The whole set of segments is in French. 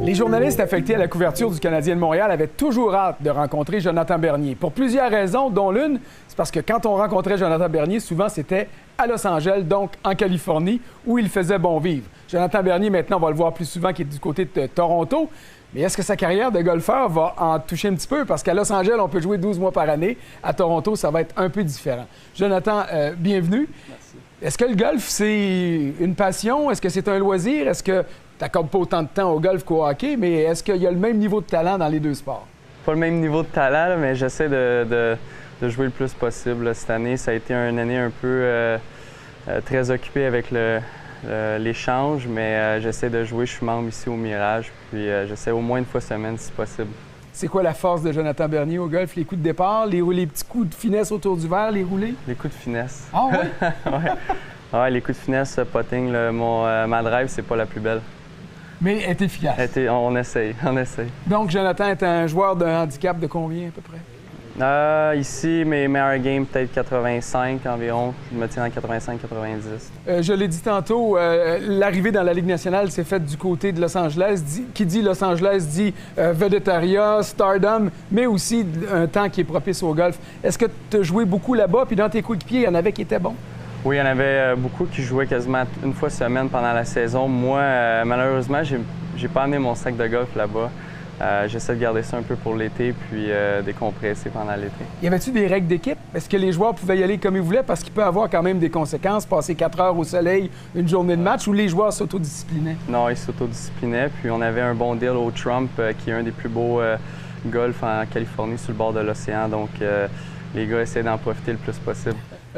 Les journalistes affectés à la couverture du Canadien de Montréal avaient toujours hâte de rencontrer Jonathan Bernier. Pour plusieurs raisons, dont l'une, c'est parce que quand on rencontrait Jonathan Bernier, souvent c'était à Los Angeles, donc en Californie, où il faisait bon vivre. Jonathan Bernier, maintenant, on va le voir plus souvent, qui est du côté de Toronto. Mais est-ce que sa carrière de golfeur va en toucher un petit peu? Parce qu'à Los Angeles, on peut jouer 12 mois par année. À Toronto, ça va être un peu différent. Jonathan, bienvenue. Merci. Est-ce que le golf, c'est une passion? Est-ce que c'est un loisir? Est-ce que tu n'accordes pas autant de temps au golf qu'au hockey? Mais est-ce qu'il y a le même niveau de talent dans les deux sports? Pas le même niveau de talent, là, mais j'essaie de jouer le plus possible. Cette année, ça a été une année un peu très occupée avec l'échange, mais j'essaie de jouer. Je suis membre ici au Mirage, puis j'essaie au moins une fois semaine si possible. C'est quoi la force de Jonathan Bernier au golf? Les coups de départ, les petits coups de finesse autour du verre, les roulés? Les coups de finesse. Ah oui? Ouais. Ouais, les coups de finesse, putting, ma drive, c'est pas la plus belle. Mais elle est efficace. On essaye. Donc, Jonathan est un joueur de handicap de combien à peu près? Ici, mes meilleurs games, peut-être 85 environ. Je me tiens à 85-90. Je l'ai dit tantôt, l'arrivée dans la Ligue nationale s'est faite du côté de Los Angeles. Qui dit Los Angeles dit vedettariat, stardom, mais aussi un temps qui est propice au golf. Est-ce que tu as joué beaucoup là-bas? Puis dans tes coéquipiers, il y en avait qui étaient bons? Oui, il y en avait beaucoup qui jouaient quasiment une fois semaine pendant la saison. Moi, malheureusement, j'ai pas amené mon sac de golf là-bas. J'essaie de garder ça un peu pour l'été, puis décompresser pendant l'été. Y avait-tu des règles d'équipe? Est-ce que les joueurs pouvaient y aller comme ils voulaient? Parce qu'il peut avoir quand même des conséquences, passer 4 heures au soleil, une journée de match, où les joueurs s'autodisciplinaient? Non, ils s'autodisciplinaient. Puis on avait un bon deal au Trump, qui est un des plus beaux golfs en Californie, sur le bord de l'océan. Donc, les gars essaient d'en profiter le plus possible.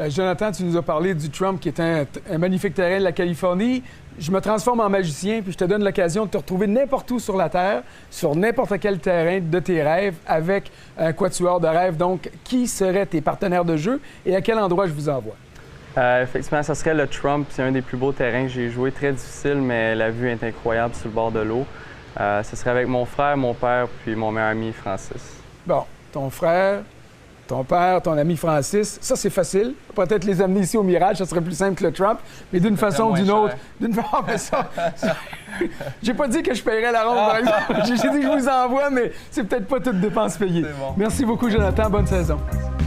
Jonathan, tu nous as parlé du Trump, qui est un magnifique terrain de la Californie. Je me transforme en magicien, puis je te donne l'occasion de te retrouver n'importe où sur la Terre, sur n'importe quel terrain de tes rêves, avec un quatuor de rêve. Donc, qui seraient tes partenaires de jeu et à quel endroit je vous envoie? Effectivement, ça serait le Trump. C'est un des plus beaux terrains que j'ai joué. Très difficile, mais la vue est incroyable sur le bord de l'eau. Ce serait avec mon frère, mon père, puis mon meilleur ami, Francis. Bon, ton frère, ton père, ton ami Francis, ça c'est facile. Peut-être les amener ici au Mirage, ça serait plus simple que le Trump, mais d'une façon ou d'une autre. J'ai pas dit que je paierais la ronde, par exemple. J'ai dit que je vous envoie, mais c'est peut-être pas toute dépense payée. C'est bon. Merci beaucoup, Jonathan. Bonne saison. Merci.